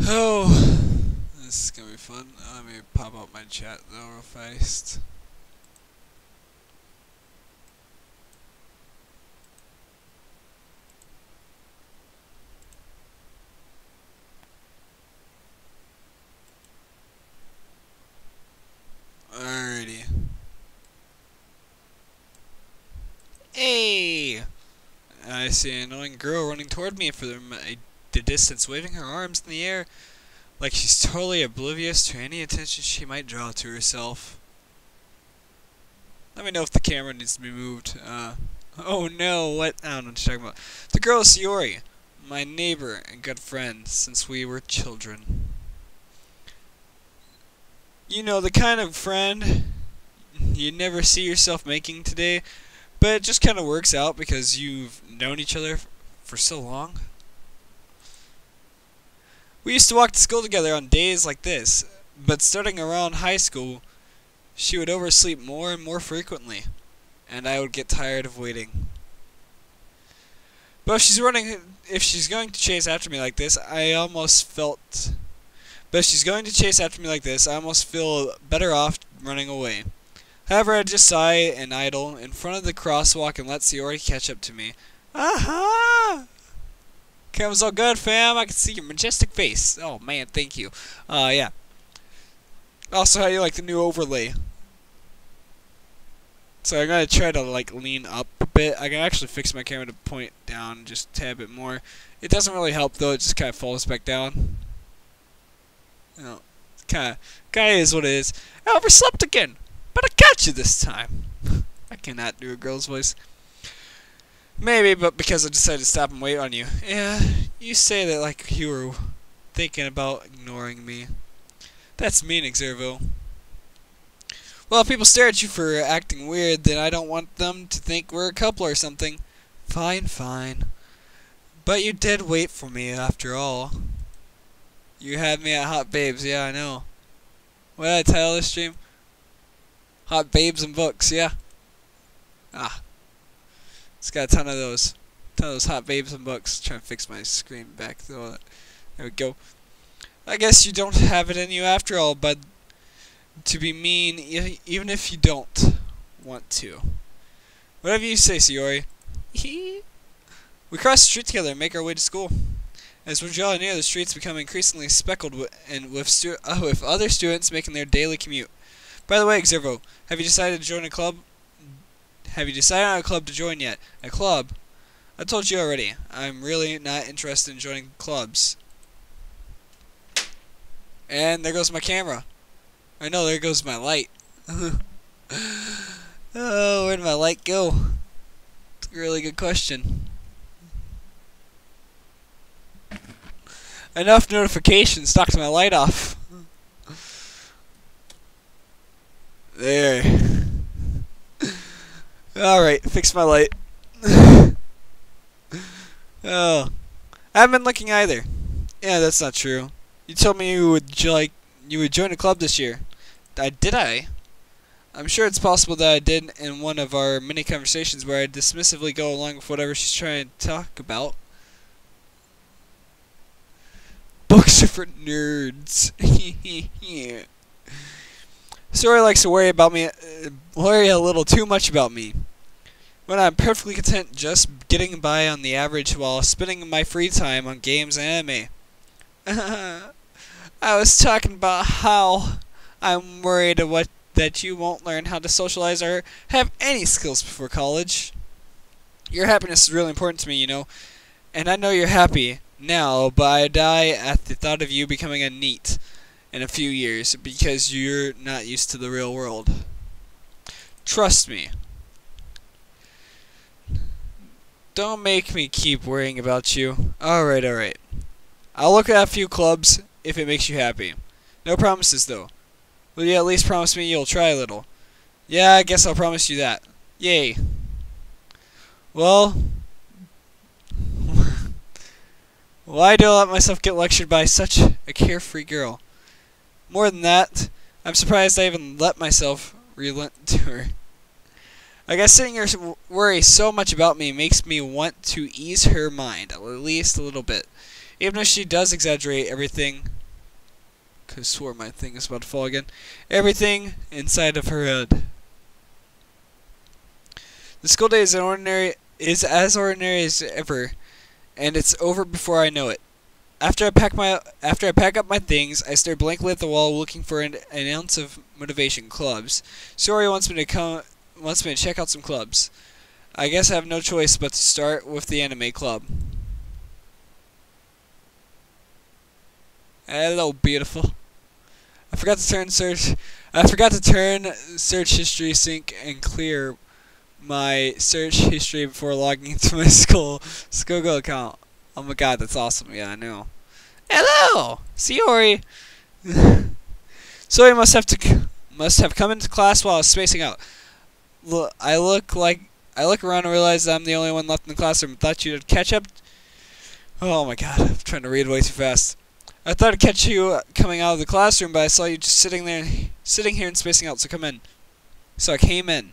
Oh, this is gonna be fun. Let me pop up my chat though real fast. Alrighty. Hey! I see an annoying girl running toward me for the distance, waving her arms in the air like she's totally oblivious to any attention she might draw to herself. Let me know if the camera needs to be moved. Oh no, what? I don't know what you're talking about. The girl is Sayori, my neighbor and good friend since we were children. You know, the kind of friend you never see yourself making today, but it just kind of works out because you've known each other for so long. We used to walk to school together on days like this, but starting around high school, she would oversleep more and more frequently, and I would get tired of waiting. But if she's going to chase after me like this, I almost feel better off running away. However, I just sigh and idle in front of the crosswalk and let Sayori catch up to me. Aha! Camera's all good, fam. I can see your majestic face. Oh man, thank you. Yeah. Also, how do you like the new overlay? So I'm gonna try to like lean up a bit. I can actually fix my camera to point down just a tad bit more. It doesn't really help though. It just kind of falls back down. You know, kind of is what it is. I overslept again, but I got you this time. I cannot do a girl's voice. Maybe, but because I decided to stop and wait on you. Yeah, you say that like you were thinking about ignoring me. That's mean, Xervo. Well, if people stare at you for acting weird, then I don't want them to think we're a couple or something. Fine, fine. But you did wait for me after all. You had me at Hot Babes, yeah, I know. What did I title this stream? Hot Babes and Books, yeah. Ah. It's got a ton of those. Hot Babes and Books. Trying to fix my screen back though. There we go. I guess you don't have it in you after all, but to be mean, even if you don't want to. Whatever you say, Sayori. We cross the street together and make our way to school. As we draw near, the streets become increasingly speckled with other students making their daily commute. By the way, Xervo, have you decided to join a club? Have you decided on a club to join yet? A club? I told you already. I'm really not interested in joining clubs. And there goes my camera. I know, there goes my light. Oh, where did my light go? It's a really good question. Enough notifications knocked my light off. There. Alright, fix my light. Oh. I haven't been looking either. Yeah, that's not true. You told me you would join a club this year. Did I? I'm sure it's possible that I did in one of our many conversations where I dismissively go along with whatever she's trying to talk about. Books are for nerds. Sayori likes to worry a little too much about me. When I'm perfectly content just getting by on the average while spending my free time on games and anime. I was talking about how I'm worried that you won't learn how to socialize or have any skills before college. Your happiness is really important to me, you know. And I know you're happy now, but I die at the thought of you becoming a NEET in a few years because you're not used to the real world. Trust me. Don't make me keep worrying about you. Alright, alright. I'll look at a few clubs if it makes you happy. No promises, though. Will you at least promise me you'll try a little? Yeah, I guess I'll promise you that. Yay. Well, why do I let myself get lectured by such a carefree girl? More than that, I'm surprised I even let myself relent to her. I guess sitting here worry so much about me makes me want to ease her mind, at least a little bit. Even if she does exaggerate everything, could have swore my thing is about to fall again, everything inside of her head. The school day is as ordinary as ever, and it's over before I know it. After I pack up my things, I stare blankly at the wall, looking for an ounce of motivation. Clubs. Sori wants me to check out some clubs. I guess I have no choice but to start with the anime club. Hello, beautiful. I forgot to turn search history sync and clear my search history before logging into my school account. Oh my god, that's awesome. Yeah, I know. Hello, Sayori. Sayori must have come into class while I was spacing out. Look, I look around and realize I'm the only one left in the classroom. Thought you'd catch up. Oh my god, I'm trying to read way too fast. I thought I'd catch you coming out of the classroom, but I saw you just sitting here and spacing out. So come in. So I came in.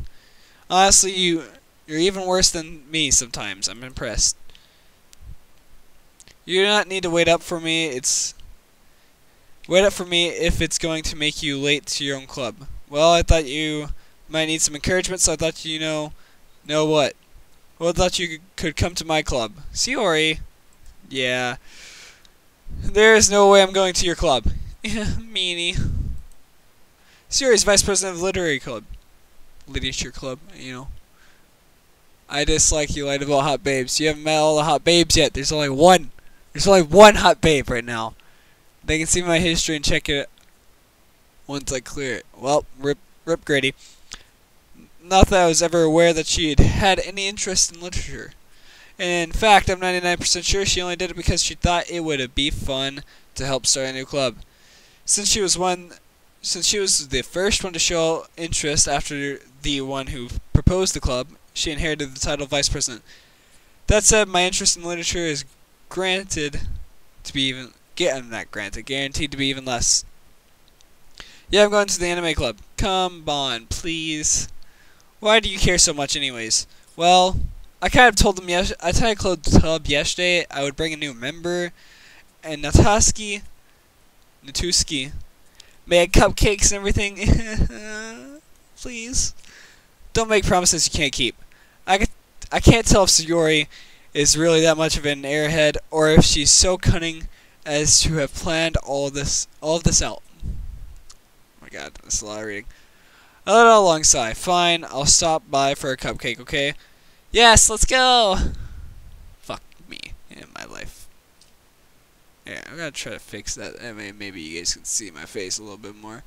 Honestly, you're even worse than me sometimes. I'm impressed. You do not need to wait up for me if it's going to make you late to your own club. Well, I thought you might need some encouragement, so I thought know what? Well, I thought you could come to my club. Sayori. Yeah. There is no way I'm going to your club. Meanie. Sayori's vice president of literature club, you know. I dislike you, light about hot babes. You haven't met all the hot babes yet. There's only one hot babe right now. They can see my history and check it once I clear it. Well, rip Grady. Not that I was ever aware that she had any interest in literature. And in fact, I'm 99% sure she only did it because she thought it would be fun to help start a new club. Since she was the first one to show interest after the one who proposed the club, she inherited the title of vice president. That said, my interest in literature is guaranteed to be even less. Yeah, I'm going to the anime club. Come on, please. Why do you care so much anyways? Well, I kind of told them I told the club yesterday I would bring a new member, and Natuski made cupcakes and everything. Please, don't make promises you can't keep. I can't tell if Sayori is really that much of an airhead, or if she's so cunning as to have planned all of this out. Oh my god, that's a lot of reading. I let out a long sigh. Fine, I'll stop by for a cupcake, okay? Yes, let's go! Fuck me in my life. Yeah, I'm gonna try to fix that. I mean, maybe you guys can see my face a little bit more.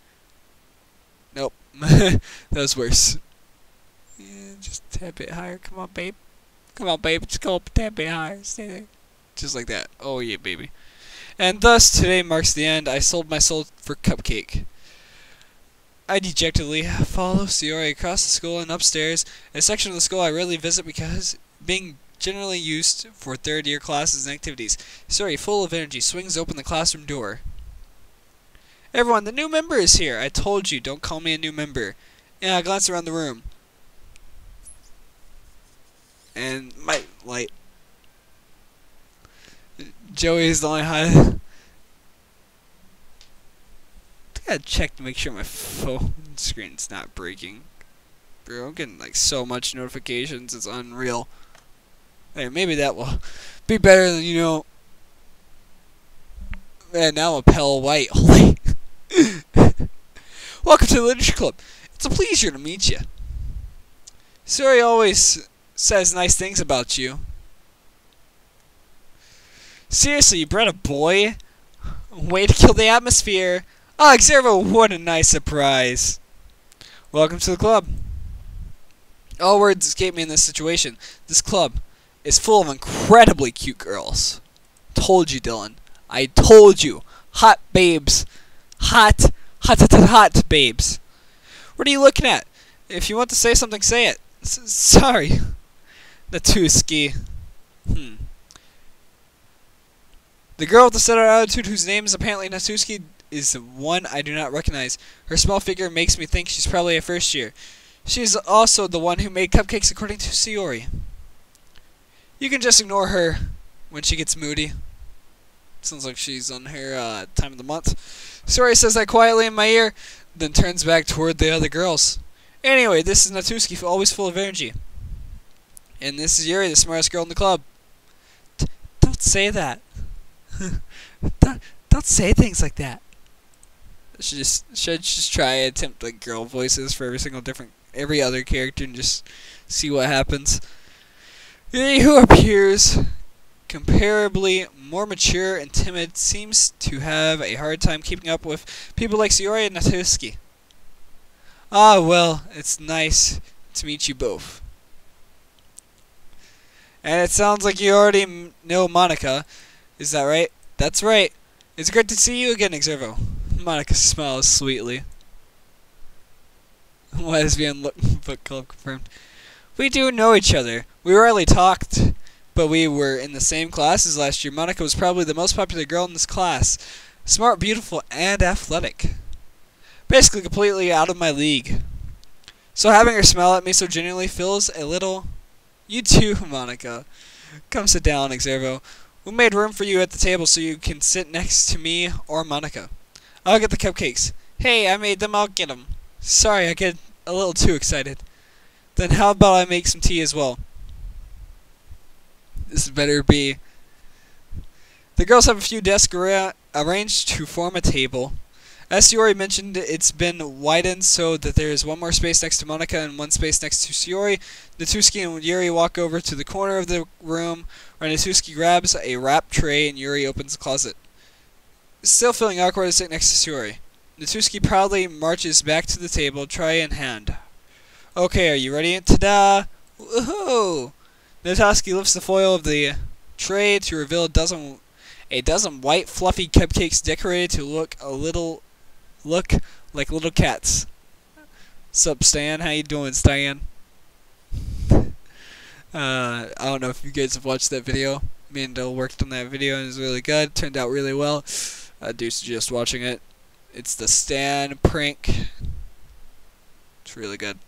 Nope. That was worse. Yeah, just a tad bit higher. Come on, babe. Come on, babe. Just go up a tad bit higher. Stay there. Just like that. Oh, yeah, baby. And thus, today marks the end. I sold my soul for cupcake. I dejectedly follow Sayori across the school and upstairs, a section of the school I rarely visit because being generally used for third-year classes and activities. Sayori, full of energy, swings open the classroom door. Everyone, the new member is here. I told you, don't call me a new member. Yeah, I glance around the room. And my light. Joey is the only high. I gotta check to make sure my phone screen's not breaking. Bro, I'm getting like so much notifications, it's unreal. Hey, maybe that will be better than, you know. Man, now I'm pale white. Holy. Welcome to the Literature Club. It's a pleasure to meet you. Sayori always says nice things about you. Seriously, you brought a boy? Way to kill the atmosphere. Ah, Xervo, what a nice surprise. Welcome to the club. All words escape me in this situation. This club is full of incredibly cute girls. Told you, Dylan. I told you. Hot babes. Hot babes. What are you looking at? If you want to say something, say it. Sorry. Natuski. The girl with the set attitude, whose name is apparently Natuski, is one I do not recognize. Her small figure makes me think she's probably a first year. She's also the one who made cupcakes according to Sayori. You can just ignore her when she gets moody. Sounds like she's on her time of the month. Sayori says that quietly in my ear, then turns back toward the other girls. Anyway, this is Natsuki, always full of energy. And this is Yuri, the smartest girl in the club. Don't say that. don't say things like that. Should just try and attempt like girl voices for every other character and just see what happens. Yuri, who appears comparably more mature and timid, seems to have a hard time keeping up with people like Sayori and Natsuki. Ah, well, it's nice to meet you both. And it sounds like you already know Monika. Is that right? That's right. It's great to see you again, Exervo. Monika smiles sweetly. Lesbian book club confirmed. We do know each other. We rarely talked, but we were in the same classes last year. Monika was probably the most popular girl in this class. Smart, beautiful, and athletic. Basically completely out of my league. So having her smile at me so genuinely feels a little... You too, Monika. Come sit down, Exervo. We made room for you at the table so you can sit next to me or Monika. I'll get the cupcakes. Hey, I made them, I'll get them. Sorry, I get a little too excited. Then how about I make some tea as well? This better be. The girls have a few desks arranged to form a table. As Sayori mentioned, it's been widened so that there is one more space next to Monika and one space next to Sayori. Natsuki and Yuri walk over to the corner of the room, where Natsuki grabs a wrap tray and Yuri opens the closet. Still feeling awkward to sit next to Sayori, Natsuki proudly marches back to the table, tray in hand. Okay, are you ready? Ta-da! Woohoo! Natsuki lifts the foil of the tray to reveal a dozen white fluffy cupcakes decorated to look like little cats. Sup, Stan? How you doing, Stan? I don't know if you guys have watched that video. Me and Dill worked on that video and it was really good. Turned out really well. I do suggest watching it. It's the Stan prank. It's really good.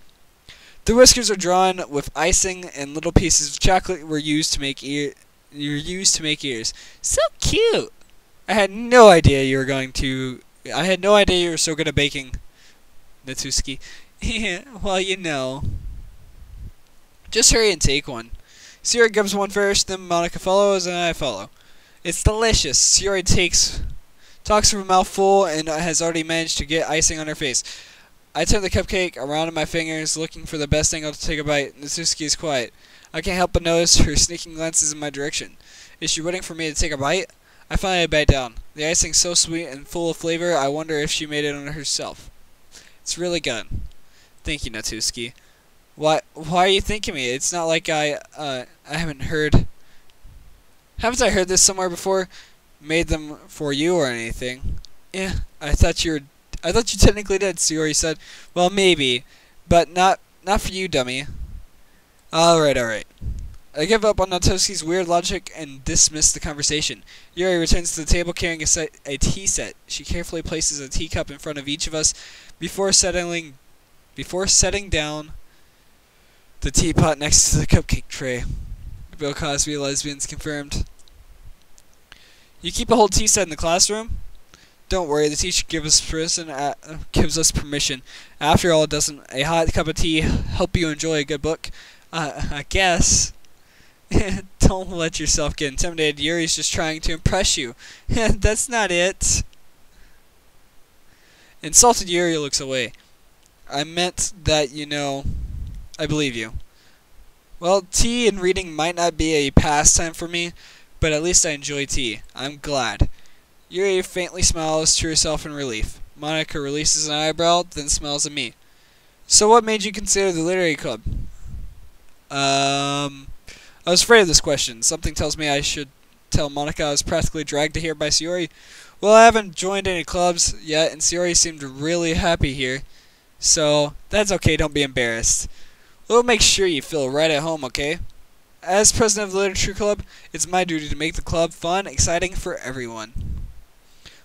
The whiskers are drawn with icing and little pieces of chocolate were used to make ears. So cute! I had no idea you were so good at baking, Natsuki. Well, you know. Just hurry and take one. Sayori gives one first, then Monika follows, and I follow. It's delicious. Sayori talks from a mouthful and has already managed to get icing on her face. I turn the cupcake around in my fingers, looking for the best angle to take a bite. Natsuki is quiet. I can't help but notice her sneaking glances in my direction. Is she waiting for me to take a bite? I finally bite down. The icing's so sweet and full of flavor, I wonder if she made it on herself. It's really good. Thank you, Natsuki. Why are you thanking me? It's not like I haven't heard... Haven't I heard this somewhere before? Made them for you or anything? Yeah, I thought you technically did, Sayori said. Well, maybe, but not for you, dummy. Alright. I give up on Natsuki's weird logic and dismiss the conversation. Yuri returns to the table carrying a tea set. She carefully places a teacup in front of each of us before setting down the teapot next to the cupcake tray. Bill Cosby, lesbians confirmed. You keep a whole tea set in the classroom? Don't worry, the teacher gives us permission. After all, doesn't a hot cup of tea help you enjoy a good book? I guess. Don't let yourself get intimidated. Yuri's just trying to impress you. That's not it. Insulted Yuri looks away. I meant that, I believe you. Well, tea and reading might not be a pastime for me, but at least I enjoy tea. I'm glad. Yuri faintly smiles to herself in relief. Monika releases an eyebrow, then smiles at me. So what made you consider the literary club? I was afraid of this question. Something tells me I should tell Monika I was practically dragged to here by Sayori. Well, I haven't joined any clubs yet, and Sayori seemed really happy here. So, that's okay, don't be embarrassed. We'll make sure you feel right at home, okay? As president of the Literature Club, it's my duty to make the club fun, exciting for everyone.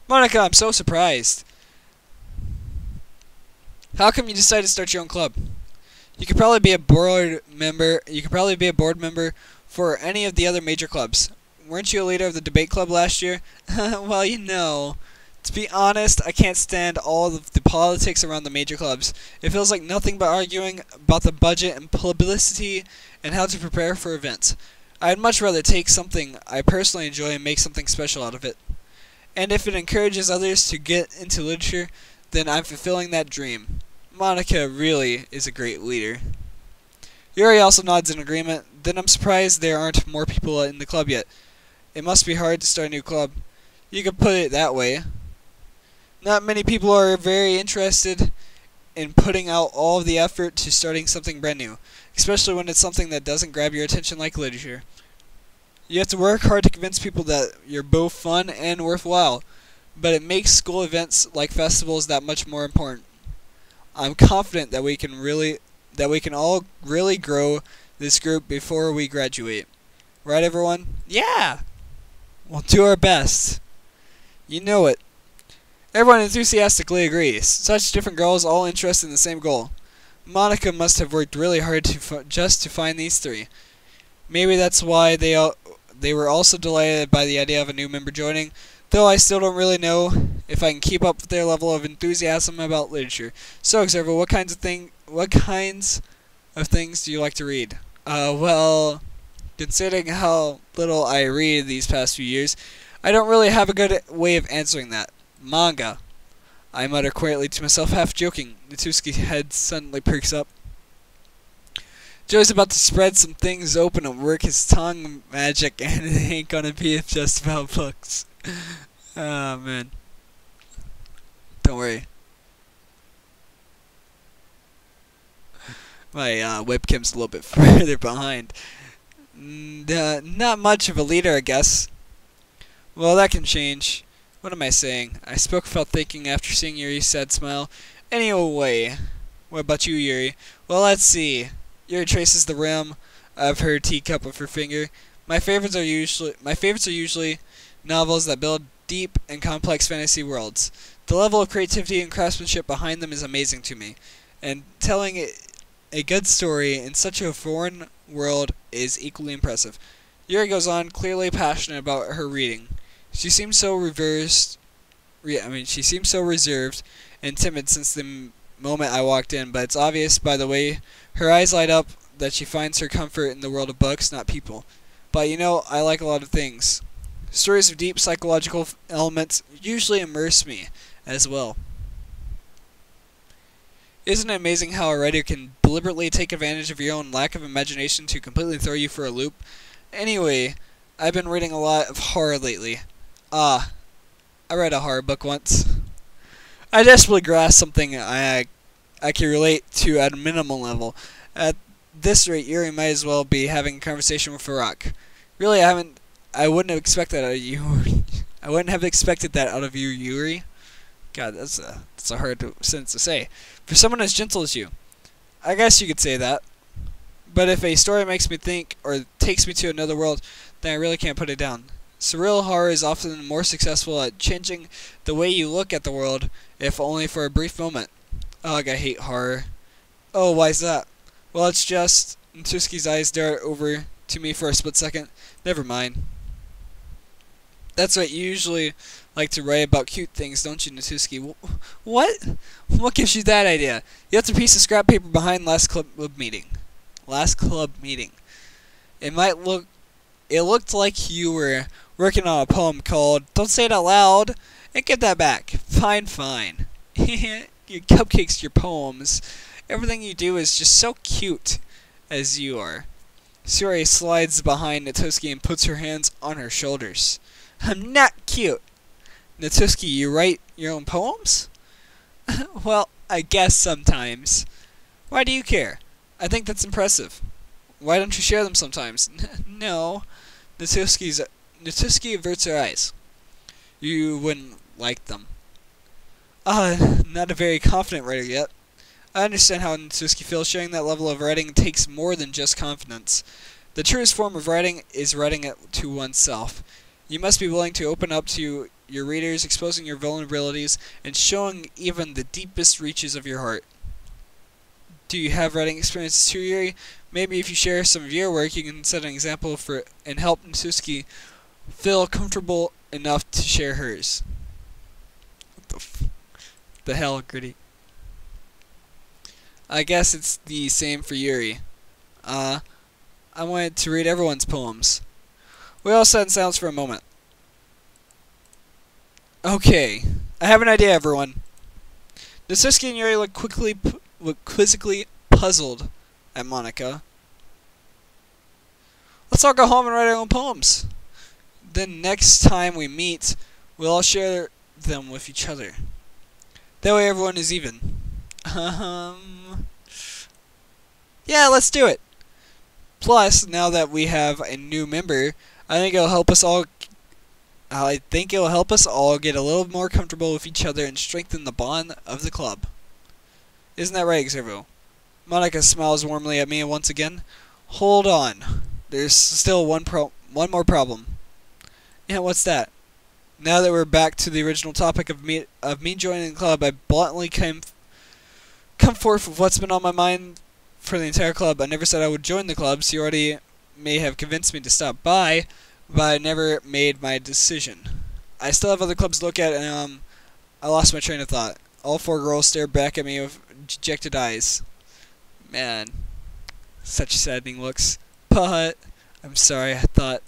Monika, I'm so surprised. How come you decided to start your own club? You could probably be a board member. For any of the other major clubs. weren't you a leader of the debate club last year? Well, to be honest, I can't stand all of the politics around the major clubs. It feels like nothing but arguing about the budget and publicity and how to prepare for events. I'd much rather take something I personally enjoy and make something special out of it. And if it encourages others to get into literature, then I'm fulfilling that dream. Monica really is a great leader. Yuri also nods in agreement. Then I'm surprised there aren't more people in the club yet. It must be hard to start a new club. You could put it that way. Not many people are very interested in putting out all of the effort to starting something brand new, especially when it's something that doesn't grab your attention like literature. You have to work hard to convince people that you're both fun and worthwhile, but it makes school events like festivals that much more important. I'm confident that we can all really grow this group before we graduate. Right, everyone? Yeah! We'll do our best. You know it. Everyone enthusiastically agrees. Such different girls, all interested in the same goal. Monica must have worked really hard just to find these three. Maybe that's why they were also delighted by the idea of a new member joining, though I still don't really know if I can keep up with their level of enthusiasm about literature. So, Observer, what kinds of things do you like to read? Well, considering how little I read these past few years, I don't really have a good way of answering that. Manga. I mutter quietly to myself, half joking. Natsuki's head suddenly perks up. Joe's about to spread some things open and work his tongue magic, and it ain't gonna be just about books. Oh, man. Don't worry. My webcam's a little bit further behind. Not much of a leader, I guess. Well, that can change. What am I saying? I spoke without thinking after seeing Yuri's sad smile. Anyway, what about you, Yuri? Well, let's see. Yuri traces the rim of her teacup with her finger. My favorites are usually novels that build deep and complex fantasy worlds. The level of creativity and craftsmanship behind them is amazing to me, and telling a good story in such a foreign world is equally impressive. Yuri goes on, clearly passionate about her reading. She seems so reserved and timid since the moment I walked in, but it's obvious by the way her eyes light up that she finds her comfort in the world of books, not people. But I like a lot of things. Stories of deep psychological elements usually immerse me as well. Isn't it amazing how a writer can deliberately take advantage of your own lack of imagination to completely throw you for a loop? Anyway, I've been reading a lot of horror lately. I read a horror book once. I desperately grasped something I can relate to at a minimal level. At this rate, Yuri might as well be having a conversation with Farak. Really, I wouldn't have expected that out of you. I wouldn't have expected that out of you, Yuri. God, that's a hard sentence to say. For someone as gentle as you. I guess you could say that. But if a story makes me think or takes me to another world, then I really can't put it down. Surreal horror is often more successful at changing the way you look at the world, if only for a brief moment. Ugh, I hate horror. Oh, why is that? Well, it's just... Natsuki's eyes dart over to me for a split second. Never mind. That's right, you usually like to write about cute things, don't you, Natsuki? What? What gives you that idea? You left a piece of scrap paper behind last club meeting. It looked like you were working on a poem called Don't Say It Out Loud and Get That Back. Fine. Your cupcakes, your poems. Everything you do is just so cute as you are. Suri slides behind Natsuki and puts her hands on her shoulders. I'm not cute. Natsuki, you write your own poems? Well, I guess sometimes. Why do you care? I think that's impressive. Why don't you share them sometimes? No. Natsuki averts her eyes. You wouldn't like them. Not a very confident writer yet. I understand how Natsuki feels. Sharing that level of writing takes more than just confidence. The truest form of writing is writing it to oneself. You must be willing to open up to your readers, exposing your vulnerabilities, and showing even the deepest reaches of your heart. Do you have writing experiences too, Yuri? Maybe if you share some of your work, you can set an example for and help Natsuki feel comfortable enough to share hers. What the hell, Gritty? I guess it's the same for Yuri. I wanted to read everyone's poems. We all sat in silence for a moment. Okay, I have an idea, everyone. Natsuki and Yuri looked quizzically puzzled at Monica. Let's all go home and write our own poems. Then next time we meet, we'll all share them with each other. That way everyone is even. Yeah, let's do it. Plus, now that we have a new member, I think it'll help us all get a little more comfortable with each other and strengthen the bond of the club. Isn't that right, Xervo? Monica smiles warmly at me once again. Hold on. There's still one more problem. Yeah, what's that? Now that we're back to the original topic of me joining the club, I bluntly come forth with what's been on my mind for the entire club. I never said I would join the club, so you already may have convinced me to stop by, but I never made my decision. I still have other clubs to look at, and I lost my train of thought. All four girls stared back at me with dejected eyes. Man, such saddening looks. But I'm sorry, I thought,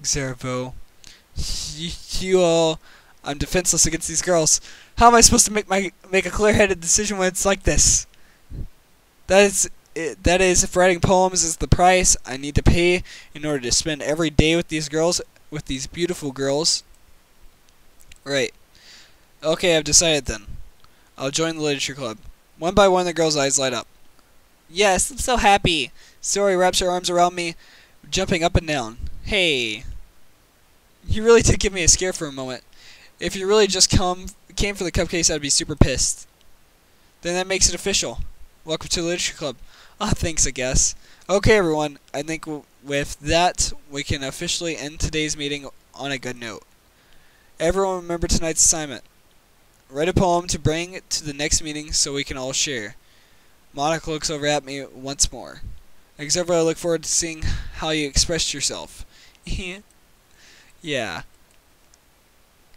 Xervo, you all, I'm defenseless against these girls. How am I supposed to make a clear-headed decision when it's like this? That is, if writing poems is the price I need to pay in order to spend every day with these girls, with these beautiful girls. Right. Okay, I've decided then. I'll join the literature club. One by one, the girls' eyes light up. Yes, I'm so happy. Sori wraps her arms around me, jumping up and down. Hey. You really did give me a scare for a moment. If you really just came for the cupcakes, I'd be super pissed. Then that makes it official. Welcome to the literature club. Ah, thanks, I guess. Okay, everyone. I think with that, we can officially end today's meeting on a good note. Everyone remember tonight's assignment. Write a poem to bring to the next meeting so we can all share. Monica looks over at me once more. Except I look forward to seeing how you expressed yourself. Yeah.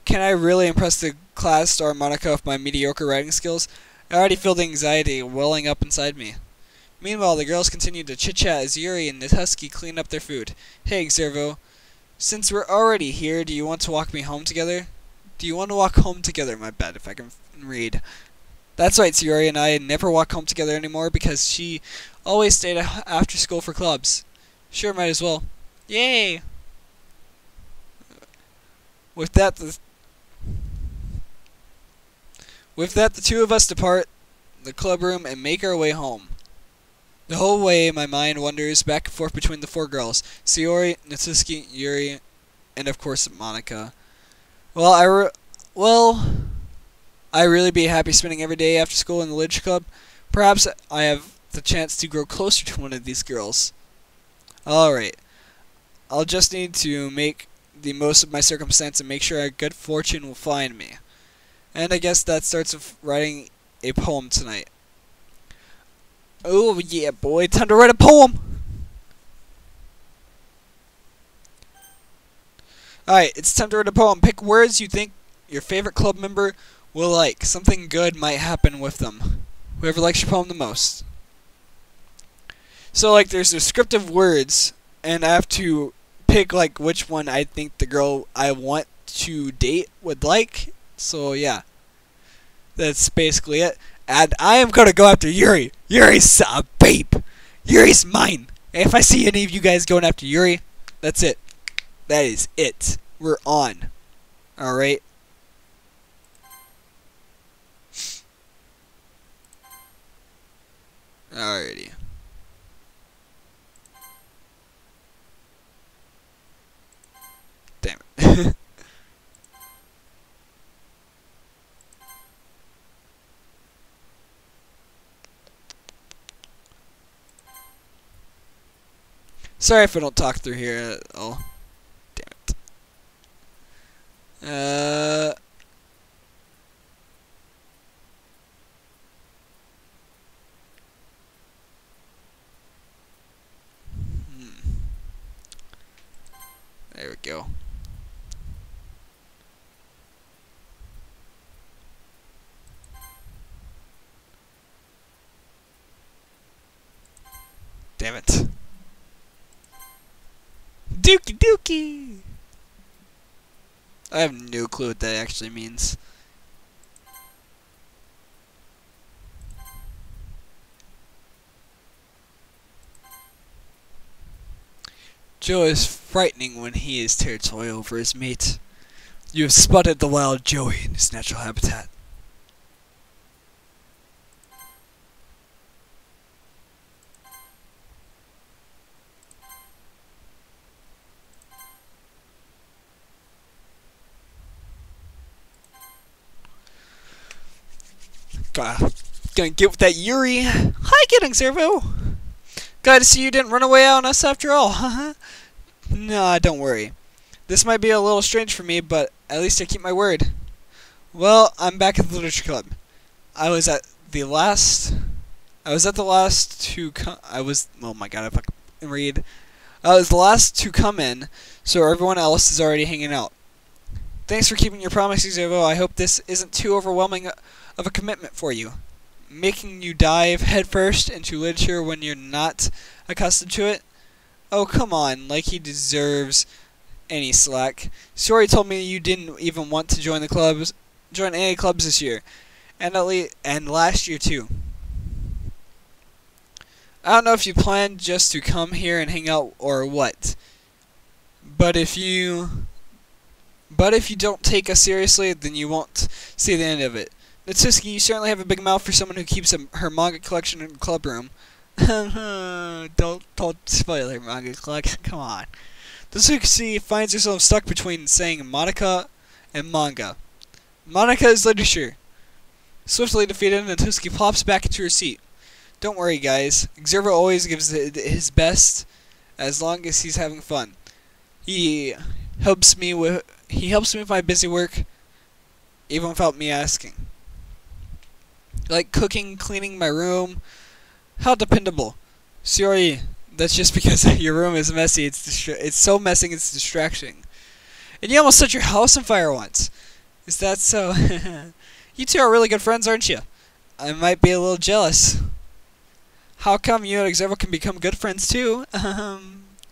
Can I really impress the class star Monica with my mediocre writing skills? I already feel the anxiety welling up inside me. Meanwhile, the girls continue to chit-chat as Yuri and Natsuki clean up their food. Hey, Xervo. Since we're already here, do you want to walk me home together? Do you want to walk home together? My bad, if I can read. That's right, Yuri and I never walk home together anymore because she always stayed after school for clubs. Sure, might as well. Yay! With that, the two of us depart the club room and make our way home. The whole way, my mind wanders back and forth between the four girls, Sayori, Natsuki, Yuri, and of course Monica. I really be happy spending every day after school in the literature club. Perhaps I have the chance to grow closer to one of these girls. Alright. I'll just need to make the most of my circumstance and make sure good fortune will find me. And I guess that starts with writing a poem tonight. Oh yeah, boy, time to write a poem! Alright, it's time to write a poem. Pick words you think your favorite club member will like. Something good might happen with them. Whoever likes your poem the most. So, like, there's descriptive words, and I have to pick, like, which one I think the girl I want to date would like. So, yeah. That's basically it. And I am going to go after Yuri. Yuri's a babe. Yuri's mine. And if I see any of you guys going after Yuri, that's it. That is it. We're on. Alright. Alrighty. Damn it. Sorry if I don't talk through here at all. Damn it. There we go. Damn it. Doki Doki! I have no clue what that actually means. Joe is frightening when he is territorial over his mate. You have spotted the wild Joey in his natural habitat. Gonna get with that Yuri. Hi, Getting Servo. Glad to see you didn't run away on us after all. Nah, don't worry. This might be a little strange for me, but at least I keep my word. Well, I'm back at the literature club. I was at the last to come. Oh my god, if I can read. I was the last to come in, so everyone else is already hanging out. Thanks for keeping your promises, Evo. I hope this isn't too overwhelming of a commitment for you. Making you dive headfirst into literature when you're not accustomed to it? Oh, come on, like he deserves any slack. Story told me you didn't even want to join any clubs this year, and last year too. I don't know if you planned just to come here and hang out or what, but if you don't take us seriously, then you won't see the end of it. Natsuki, you certainly have a big mouth for someone who keeps her manga collection in the club room. Don't spoil her manga collection, come on. Natsuki finds herself stuck between saying Monica and manga. Monica is literature. Swiftly defeated, Natsuki plops back into her seat. Don't worry, guys. Xervo always gives his best as long as he's having fun. He helps me with my busy work, even without me asking. Like cooking, cleaning my room. How dependable. Sorry, that's just because your room is messy. It's so messy it's distracting. And you almost set your house on fire once. Is that so? You two are really good friends, aren't you? I might be a little jealous. How come you and Xervo can become good friends too?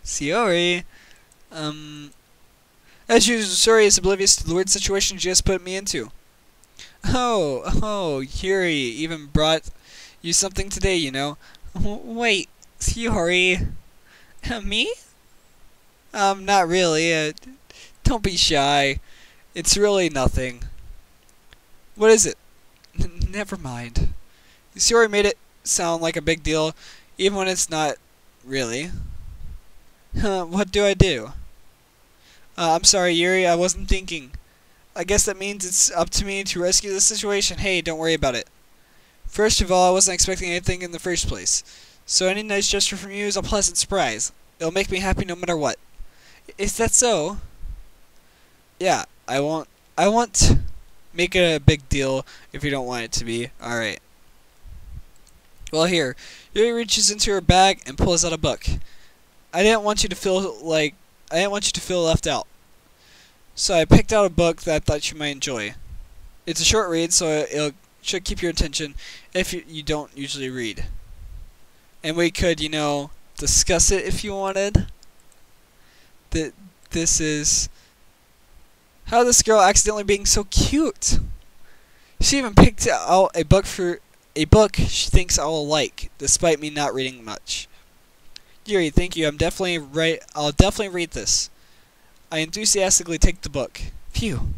Sayori. As usual, Sayori is oblivious to the weird situation you just put me into. Oh, Yuri even brought you something today, you know. Wait, Sayori. Me? Not really. Don't be shy. It's really nothing. What is it? Never mind. Sayori made it sound like a big deal, even when it's not really. What do I do? I'm sorry, Yuri, I wasn't thinking. I guess that means it's up to me to rescue the situation. Hey, don't worry about it. First of all, I wasn't expecting anything in the first place. So any nice gesture from you is a pleasant surprise. It'll make me happy no matter what. Is that so? Yeah, I won't make it a big deal if you don't want it to be. Alright. Well, here. Yuri reaches into her bag and pulls out a book. I didn't want you to feel left out. So I picked out a book that I thought you might enjoy. It's a short read, so it should keep your attention if you don't usually read. And we could, discuss it if you wanted. This is how this girl accidentally being so cute. She even picked out a book she thinks I will like, despite me not reading much. Yuri, thank you. I'll definitely read this. I enthusiastically take the book. Phew.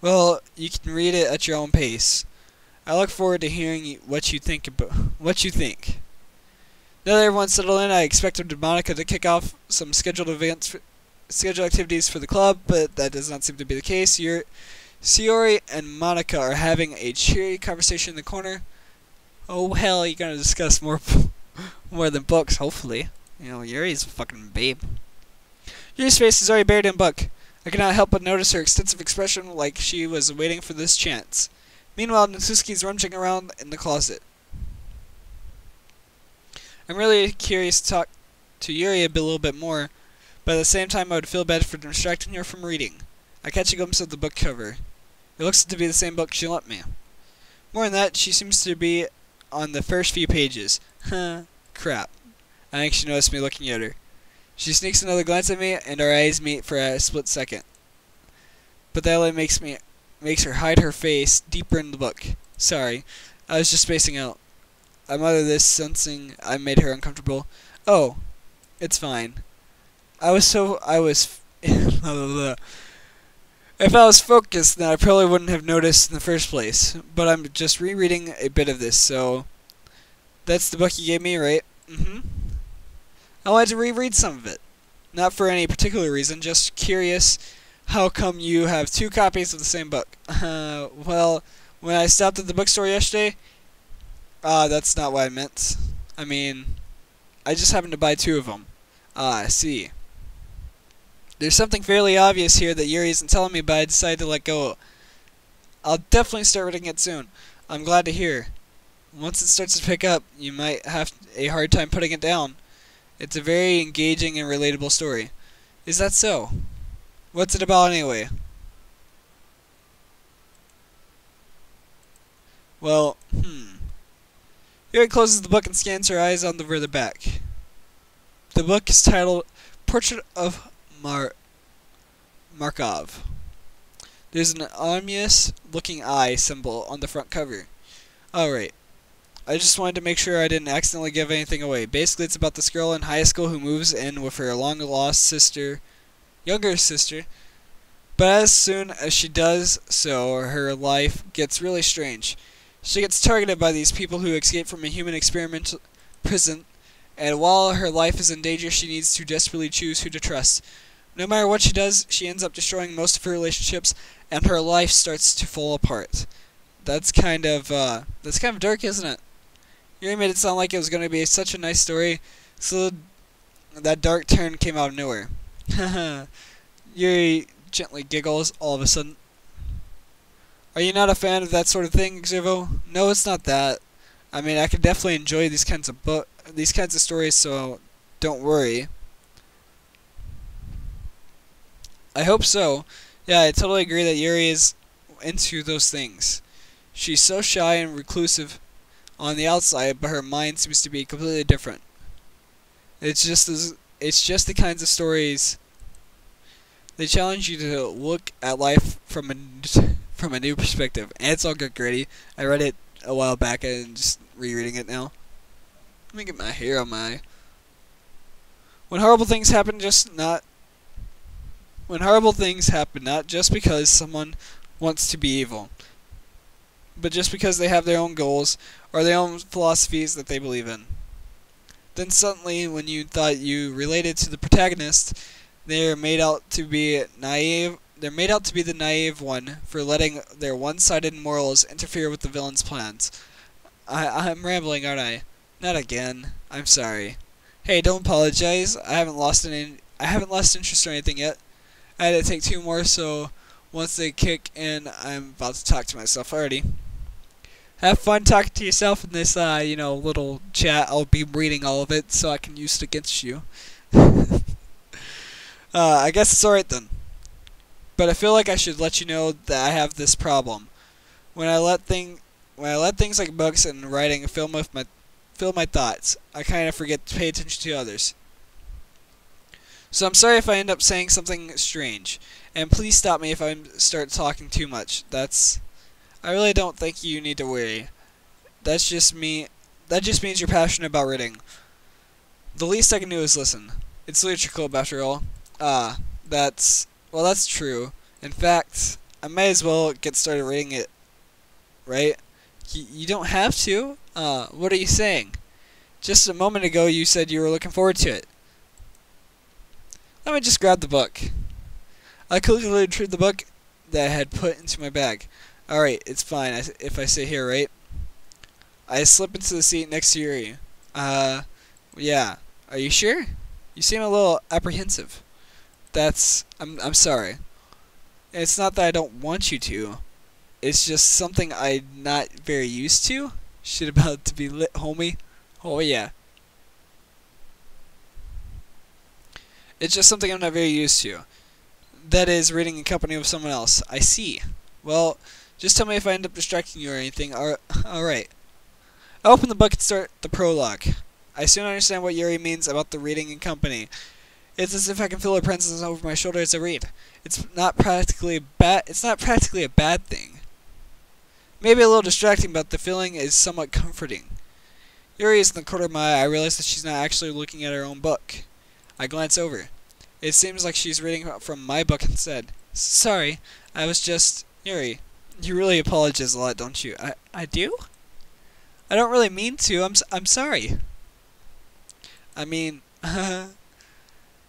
Well, you can read it at your own pace. I look forward to hearing what you think. Now that everyone's settled in, I expected Monica to kick off some scheduled activities for the club, but that does not seem to be the case. Sayori and Monica are having a cheery conversation in the corner. Oh hell, you're gonna discuss more than books, hopefully. Yuri's a fucking babe. Yuri's face is already buried in a book. I cannot help but notice her extensive expression like she was waiting for this chance. Meanwhile, Natsuki's rummaging around in the closet. I'm really curious to talk to Yuri a little bit more, but at the same time I would feel bad for distracting her from reading. I catch a glimpse of the book cover. It looks to be the same book she lent me. More than that, she seems to be on the first few pages. Huh, crap. I think she noticed me looking at her. She sneaks another glance at me, and our eyes meet for a split second. But that only makes her hide her face deeper in the book. Sorry, I was just spacing out. I muttered this, sensing I made her uncomfortable. Oh, it's fine. If I was focused, then I probably wouldn't have noticed in the first place. But I'm just rereading a bit of this, so... That's the book you gave me, right? Mm-hmm. I wanted to reread some of it. Not for any particular reason, just curious how come you have 2 copies of the same book. Well, when I stopped at the bookstore yesterday... that's not what I meant. I mean, I just happened to buy 2 of them. I see. There's something fairly obvious here that Yuri isn't telling me, but I decided to let go. I'll definitely start reading it soon. I'm glad to hear. Once it starts to pick up, you might have a hard time putting it down. It's a very engaging and relatable story. Is that so? What's it about anyway? Well, Yuri closes the book and scans her eyes on the further back. The book is titled Portrait of Markov. There's an ominous-looking eye symbol on the front cover. Alright. I just wanted to make sure I didn't accidentally give anything away. Basically, it's about this girl in high school who moves in with her long-lost younger sister. But as soon as she does so, her life gets really strange. She gets targeted by these people who escape from a human experimental prison, and while her life is in danger, she needs to desperately choose who to trust. No matter what she does, she ends up destroying most of her relationships, and her life starts to fall apart. That's kind of dark, isn't it? You made it sound like it was going to be such a nice story, so that dark turn came out of nowhere. Haha. Yuri gently giggles all of a sudden. Are you not a fan of that sort of thing, Xervo? No, it's not that. I mean, I can definitely enjoy these kinds of stories, so don't worry. I hope so. Yeah, I totally agree that Yuri is into those things. She's so shy and reclusive on the outside, but her mind seems to be completely different. It's just the kinds of stories. They challenge you to look at life from a new perspective, and it's all good, Grady. I read it a while back and just rereading it now. Let me get my hair on my. When horrible things happen, not just because someone wants to be evil, but just because they have their own goals or their own philosophies that they believe in. Then suddenly, when you thought you related to the protagonist, they're made out to be naive. They're made out to be the naive one for letting their one-sided morals interfere with the villain's plans. I'm rambling, aren't I? Not again. I'm sorry. Hey, don't apologize. I haven't lost interest or anything yet. I had to take 2 more, so once they kick in, I'm about to talk to myself already. Have fun talking to yourself in this, little chat. I'll be reading all of it, so I can use it against you. I guess it's alright then. But I feel like I should let you know that I have this problem. When I let things like books and writing fill my thoughts, I kind of forget to pay attention to others. So I'm sorry if I end up saying something strange, and please stop me if I start talking too much. I really don't think you need to worry. That just means you're passionate about reading. The least I can do is listen. It's literature club after all. That's true. In fact, I might as well get started reading it, right? You don't have to? What are you saying? Just a moment ago you said you were looking forward to it. Let me just grab the book. I quickly retrieved the book that I had put into my bag. Alright, it's fine if I sit here, right? I slip into the seat next to Yuri. Yeah. Are you sure? You seem a little apprehensive. I'm sorry. It's not that I don't want you to. It's just something I'm not very used to. Shit about to be lit, homie. Oh yeah. It's just something I'm not very used to. That is, reading in company with someone else. I see. Well, just tell me if I end up distracting you or anything. Alright. I open the book and start the prologue. I soon understand what Yuri means about the reading in company. It's as if I can feel her presence over my shoulder as I read. It's not practically a bad thing. Maybe a little distracting, but the feeling is somewhat comforting. Yuri is in the corner of my eye. I realize that she's not actually looking at her own book. I glance over. It seems like she's reading from my book instead. Sorry, I was just... Yuri, you really apologize a lot, don't you? I do? I don't really mean to. I'm sorry. I mean,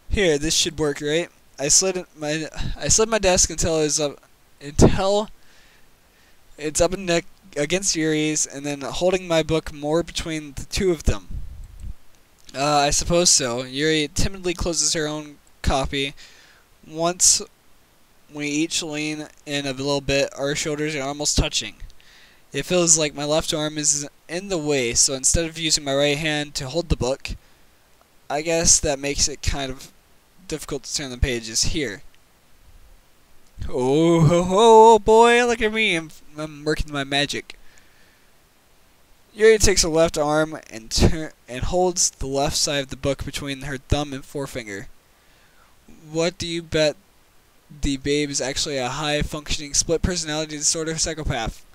here, this should work, right? I slid my desk until it's up against Yuri's, and then holding my book more between the two of them. I suppose so. Yuri timidly closes her own copy. Once we each lean in a little bit, our shoulders are almost touching. It feels like my left arm is in the way, so instead of using my right hand to hold the book, I guess that makes it kind of difficult to turn the pages here. Oh boy, look at me, I'm working my magic. Yuri takes her left arm and holds the left side of the book between her thumb and forefinger. What do you bet the babe is actually a high-functioning split personality disorder psychopath?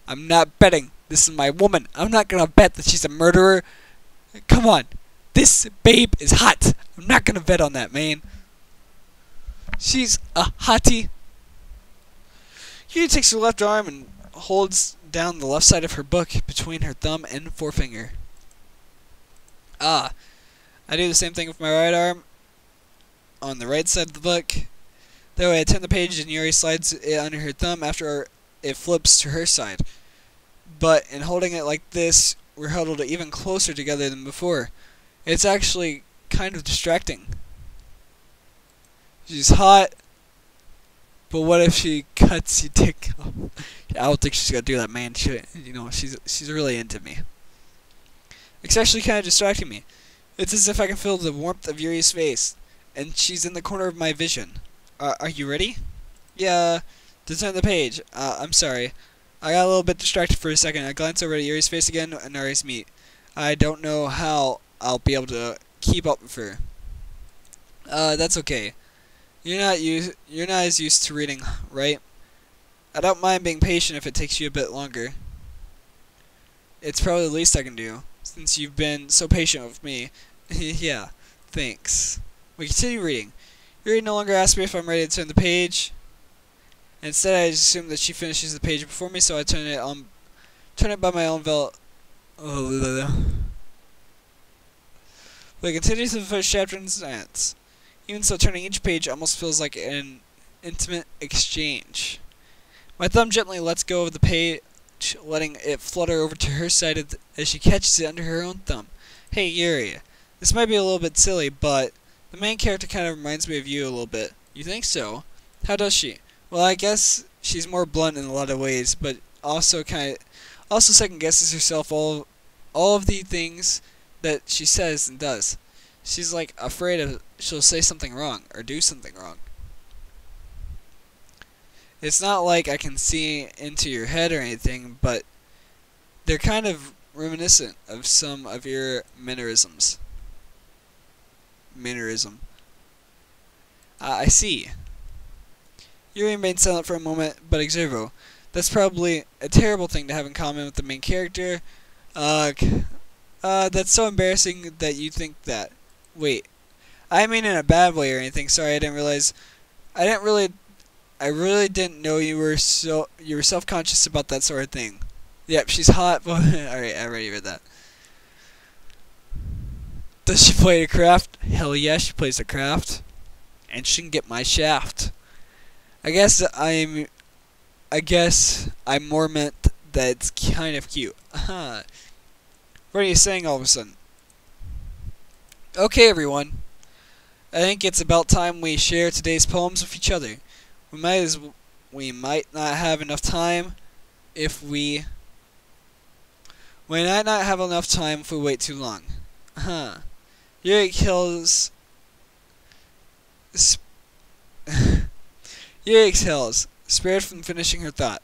I'm not betting. This is my woman. I'm not gonna bet that she's a murderer. Come on. This babe is hot. I'm not gonna bet on that, man. She's a hottie. Yuri takes her left arm and holds down the left side of her book between her thumb and forefinger. I do the same thing with my right arm on the right side of the book. That way I turn the page and Yuri slides it under her thumb after it flips to her side. But in holding it like this, we're huddled even closer together than before. It's actually kind of distracting. She's hot, but what if she cuts your dick off? I don't think she's gonna do that, man. She's really into me. It's actually kind of distracting me. It's as if I can feel the warmth of Yuri's face, and she's in the corner of my vision. Are you ready? Yeah. To turn the page. I'm sorry. I got a little bit distracted for a second. I glanced over at Yuri's face again, and our eyes meet. I don't know how I'll be able to keep up with her. That's okay. You're not as used to reading, right? I don't mind being patient if it takes you a bit longer. It's probably the least I can do, since you've been so patient with me. Yeah, thanks. We continue reading. Yuri no longer asks me if I'm ready to turn the page. Instead, I assume that she finishes the page before me, so I turn it by my own belt. We continue to the first chapter in silence. Even so, turning each page almost feels like an intimate exchange. My thumb gently lets go of the page, letting it flutter over to her side as she catches it under her own thumb. Hey, Yuri. This might be a little bit silly, but the main character kind of reminds me of you a little bit. You think so? How does she? Well, I guess she's more blunt in a lot of ways, but also second guesses herself all of the things that she says and does. She's like afraid she'll say something wrong or do something wrong. It's not like I can see into your head or anything, but they're kind of reminiscent of some of your mannerisms. I see. Yuri remained silent for a moment, but Exervo. That's probably a terrible thing to have in common with the main character. That's so embarrassing that you think that. Wait. I mean in a bad way or anything. Sorry, I didn't realize. I really didn't know you were self-conscious about that sort of thing. Yep, she's hot. Alright, I already read that. Does she play a craft? Hell yeah, she plays a craft. And she can get my shaft. I guess I more meant that it's kind of cute. What are you saying all of a sudden? Okay, everyone. I think it's about time we share today's poems with each other. We might not have enough time if we wait too long. Yuri kills Sp Yuri exhales, spared from finishing her thought.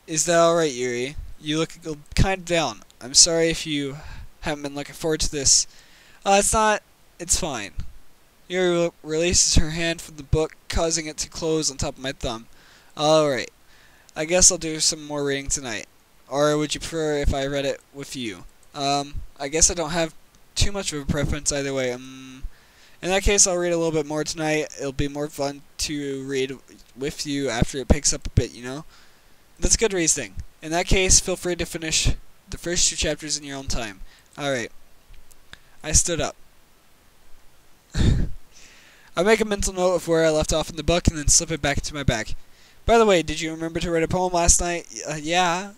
Is that alright, Yuri? You look kind of down. I'm sorry if you haven't been looking forward to this. It's not. It's fine. Yuri releases her hand from the book, causing it to close on top of my thumb. Alright. I guess I'll do some more reading tonight. Or would you prefer if I read it with you? I guess I don't have too much of a preference either way. In that case, I'll read a little bit more tonight. It'll be more fun to read with you after it picks up a bit, you know? That's good reasoning. In that case, feel free to finish the first 2 chapters in your own time. Alright. I stood up. I make a mental note of where I left off in the book and then slip it back into my bag. By the way, did you remember to write a poem last night? Yeah.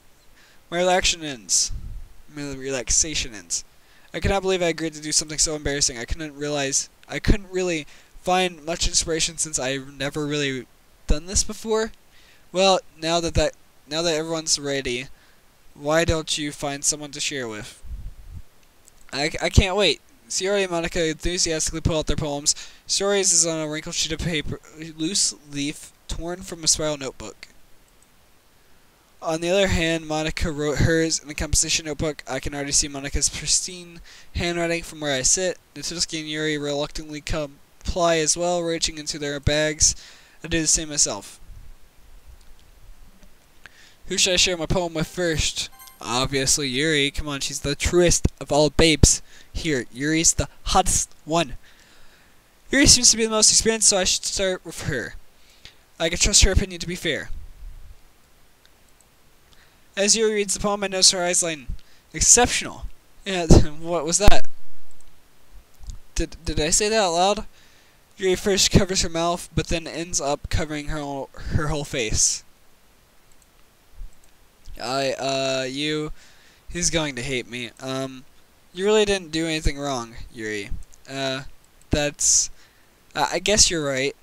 My relaxation ends. I cannot believe I agreed to do something so embarrassing. I couldn't really find much inspiration since I've never really done this before. Well, now that everyone's ready, why don't you find someone to share with? I can't wait. Sierra and Monica enthusiastically pull out their poems. Stories is on a wrinkled sheet of paper, loose leaf torn from a spiral notebook. On the other hand, Monica wrote hers in a composition notebook. I can already see Monica's pristine handwriting from where I sit. Natsuki and Yuri reluctantly comply as well, reaching into their bags. I do the same myself. Who should I share my poem with first? Obviously Yuri. Come on, she's the truest of all babes. Here, Yuri's the hottest one. Yuri seems to be the most experienced, so I should start with her. I can trust her opinion to be fair. As Yuri reads the poem, I notice her eyes line exceptional. Yeah, what was that? Did I say that out loud? Yuri first covers her mouth, but then ends up covering her whole face. He's going to hate me. You really didn't do anything wrong, Yuri. I guess you're right.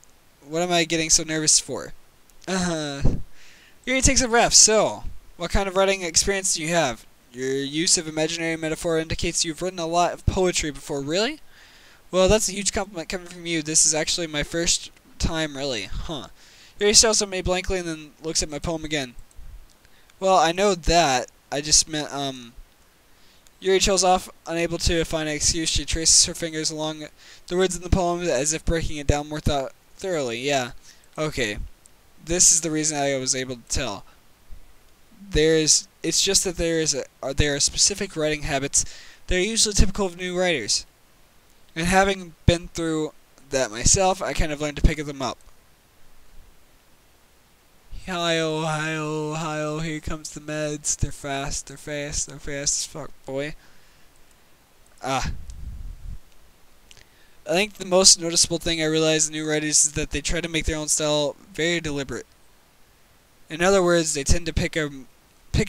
What am I getting so nervous for? Yuri takes a breath. So, what kind of writing experience do you have? Your use of imaginary metaphor indicates you've written a lot of poetry before, really? Well, that's a huge compliment coming from you. This is actually my first time, really. Huh. Yuri stares at me blankly and then looks at my poem again. Well, I know that. I just meant, Yuri chills off, unable to find an excuse. She traces her fingers along the words in the poem as if breaking it down more thoroughly. Yeah. Okay. This is the reason I was able to tell. It's just that there are specific writing habits that are usually typical of new writers. And having been through that myself, I kind of learned to pick them up. Hi-oh, hi-oh, hi-oh, here comes the meds. They're fast as fuck, boy. I think the most noticeable thing I realize in new writers is that they try to make their own style very deliberate. In other words, they tend to pick a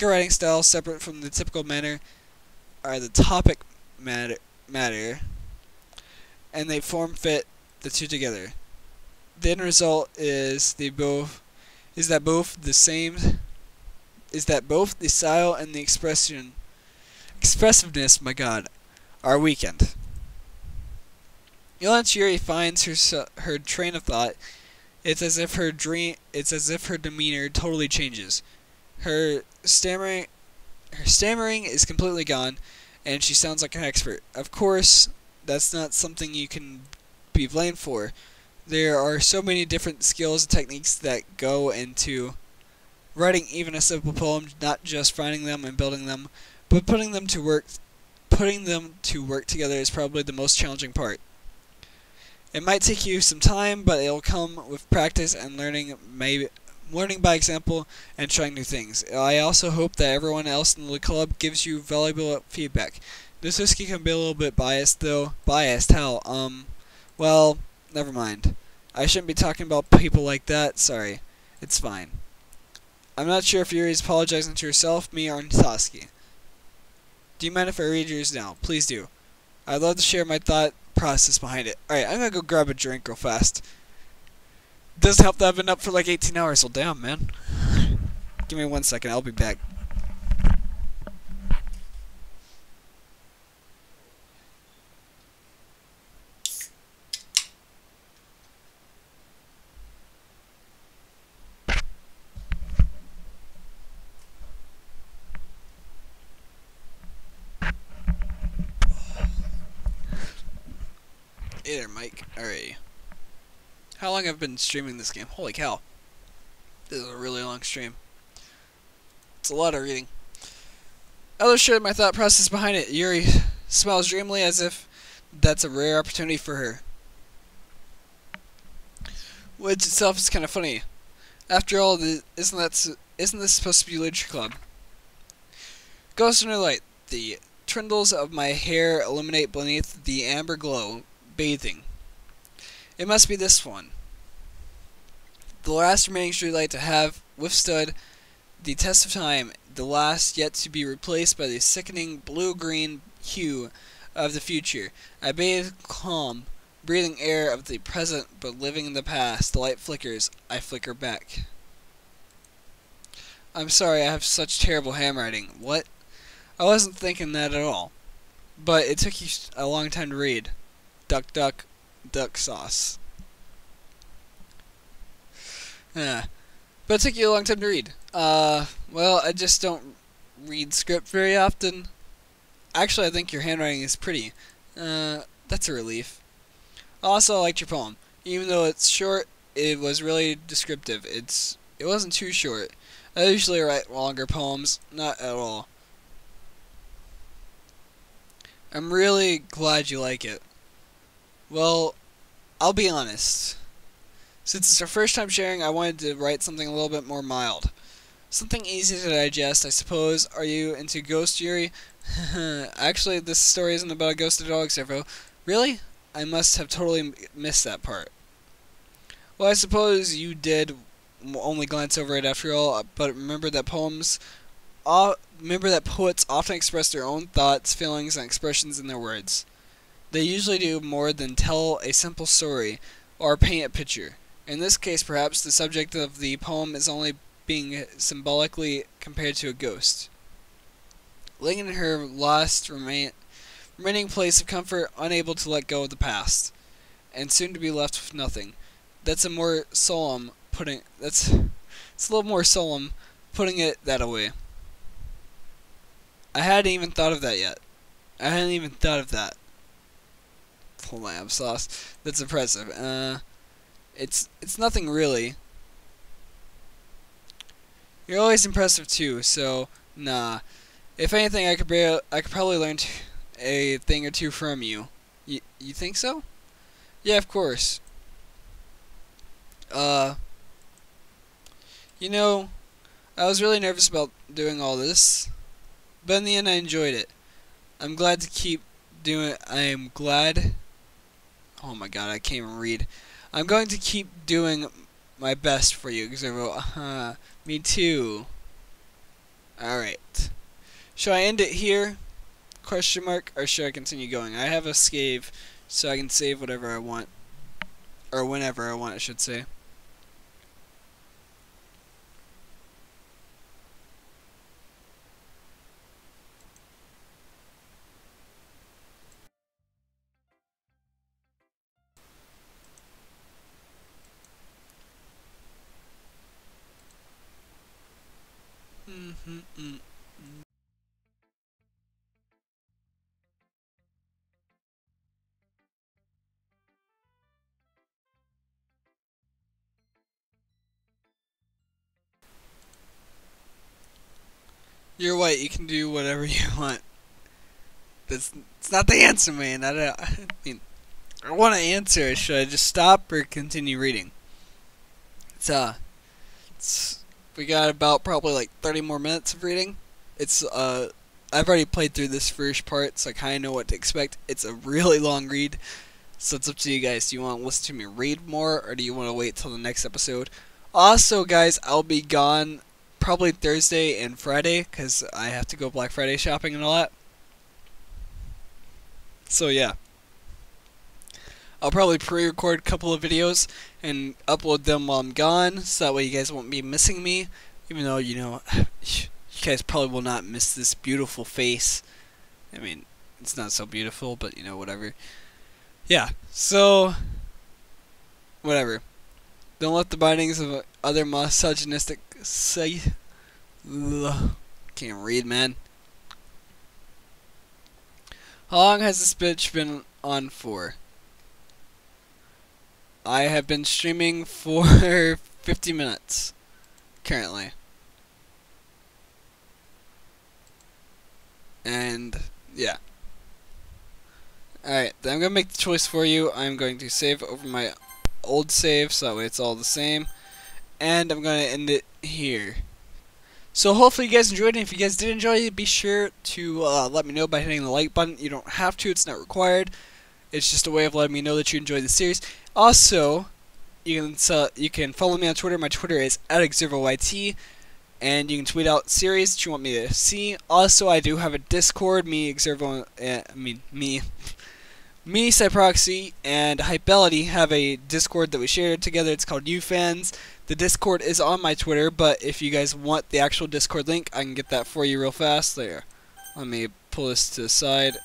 writing style separate from the typical manner, or the topic matter, and they form fit the two together. The end result is both the style and the expressiveness, my god, are weakened. Once Yuri finds her train of thought, it's as if her demeanor totally changes. Her stammering is completely gone, and she sounds like an expert. Of course, that's not something you can be blamed for. There are so many different skills and techniques that go into writing even a simple poem, not just finding them and building them, but putting them to work together is probably the most challenging part. It might take you some time, but it'll come with practice and learning by example and trying new things. I also hope that everyone else in the club gives you valuable feedback. Natsuki can be a little bit biased, though. Biased? How? Well, never mind. I shouldn't be talking about people like that. Sorry. It's fine. I'm not sure if Yuri's apologizing to herself, me, or Natsuki. Do you mind if I read yours now? Please do. I'd love to share my thought process behind it. Alright, I'm gonna go grab a drink real fast. Doesn't help that I've been up for like 18 hours. Well, damn, man. Give me 1 second. I'll be back. Hey there, Mike. Alright. How long have I been streaming this game? Holy cow. This is a really long stream. It's a lot of reading. Others shared my thought process behind it. Yuri smiles dreamily as if that's a rare opportunity for her. Which itself is kind of funny. After all, isn't this supposed to be literature club? Ghost in the light. The trindles of my hair illuminate beneath the amber glow, bathing. It must be this one. The last remaining streetlight to have withstood the test of time, the last yet to be replaced by the sickening blue-green hue of the future. I bathe calm, breathing air of the present but living in the past. The light flickers. I flicker back. I'm sorry, I have such terrible handwriting. What? I wasn't thinking that at all. But it took you a long time to read. Duck, duck, duck sauce. Yeah. But it took you a long time to read. Well, I just don't read script very often. Actually, I think your handwriting is pretty. That's a relief. Also, I liked your poem. Even though it's short, it was really descriptive. It wasn't too short. I usually write longer poems. Not at all. I'm really glad you like it. Well, I'll be honest. Since it's our first time sharing, I wanted to write something a little bit more mild. Something easy to digest, I suppose. Are you into ghost, Yuri? Actually, this story isn't about a ghost at all, Servo. Really? I must have totally missed that part. Well, I suppose you did only glance over it after all, but remember that poets often express their own thoughts, feelings, and expressions in their words. They usually do more than tell a simple story or paint a picture. In this case, perhaps, the subject of the poem is only being symbolically compared to a ghost. Lying in her lost remaining place of comfort, unable to let go of the past, and soon to be left with nothing. It's a little more solemn putting it that way. I hadn't even thought of that yet. I hadn't even thought of that. Lamb sauce. That's impressive. It's nothing really. You're always impressive too, so nah. If anything, I could probably learn a thing or two from you. You think so? Yeah, of course. You know, I was really nervous about doing all this, but in the end I enjoyed it. I'm glad to keep doing it. I am glad. Oh my god, I can't even read. I'm going to keep doing my best for you, because I wrote, me too. Alright. Should I end it here? Question mark, or should I continue going? I have a save, so I can save whatever I want. Or whenever I want, I should say. You're white, you can do whatever you want. It's not the answer, man. I mean, I want to answer. Should I just stop or continue reading? We got about probably like 30 more minutes of reading. I've already played through this first part, so I kind of know what to expect. It's a really long read, so it's up to you guys. Do you want to listen to me read more, or do you want to wait till the next episode? Also, guys, I'll be gone probably Thursday and Friday, because I have to go Black Friday shopping and all that. So, yeah. I'll probably pre-record a couple of videos and upload them while I'm gone, so that way you guys won't be missing me. Even though, you know, you guys probably will not miss this beautiful face. I mean, it's not so beautiful, but, you know, whatever. Yeah, so, whatever. Don't let the bindings of other misogynistic can't read, man. How long has this bitch been on for? I have been streaming for 50 minutes currently. And yeah. Alright, then I'm going to make the choice for you. I'm going to save over my old save so that way it's all the same. And I'm going to end it here. So hopefully you guys enjoyed it. If you guys did enjoy it, be sure to let me know by hitting the like button. You don't have to. It's not required. It's just a way of letting me know that you enjoyed the series. Also, you can follow me on Twitter. My Twitter is @exervoyt. And you can tweet out series that you want me to see. Also, I do have a Discord. Me, Cyproxy, and Hypelity have a Discord that we shared together. It's called UFans. The Discord is on my Twitter, but if you guys want the actual Discord link, I can get that for you real fast. There. Let me pull this to the side.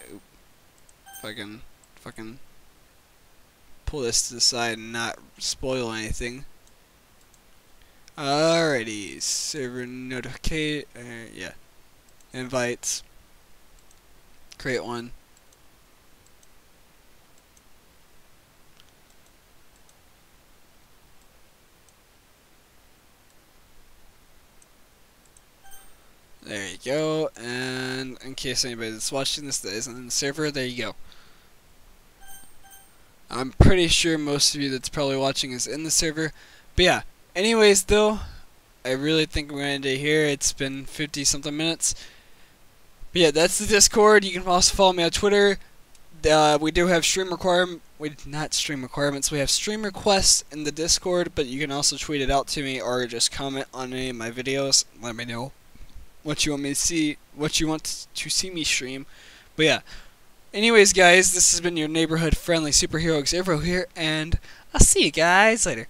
If I can fucking pull this to the side and not spoil anything. Alrighty, server notificate, yeah, invites, create one. There you go, and in case anybody that's watching this that isn't in the server, there you go. I'm pretty sure most of you that's probably watching is in the server, but yeah. Anyways, though, I really think we're going to end it here. It's been 50-something minutes. But yeah, that's the Discord. You can also follow me on Twitter. We do have stream requirements. Not stream requirements. We have stream requests in the Discord, but you can also tweet it out to me or just comment on any of my videos. Let me know what you want me to see, what you want to see me stream. But yeah. Anyways, guys, this has been your neighborhood friendly superhero Xervo here, and I'll see you guys later.